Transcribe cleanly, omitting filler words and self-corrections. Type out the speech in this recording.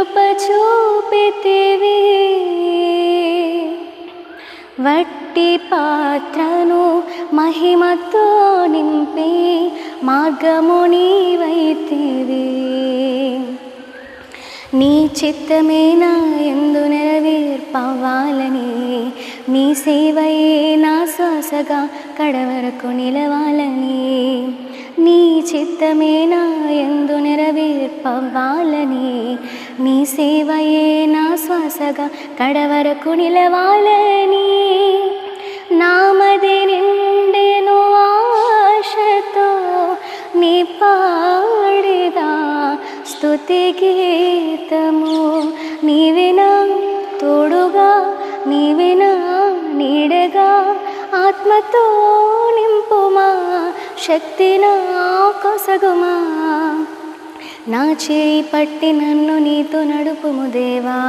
కృప చూపితివి. వట్టి పాత్రను మహిమతో నింపి మార్గము నీవైతివి. నీ చిత్తమే నా యందు నెరవేర్పవ్వాలని, నీ సేవయే నా శ్వాసగా కడవరకు నిలవాలని. నీ చిత్తమే నా యందు నెరవేర్పవ్వాలని, నీ సేవయే నా శ్వాసగా కడవరకు నిలవాలని. నామది నిండెను ఆశతో నీ పాడిదా స్తుతి గీతము. నీవినా తోడుగా, నీవినా నీడగా, ఆత్మతో నింపుమా, శక్తి నా కొసగుమా. నా చేయి పట్టి నన్ను నీతో నడుపుము దేవా.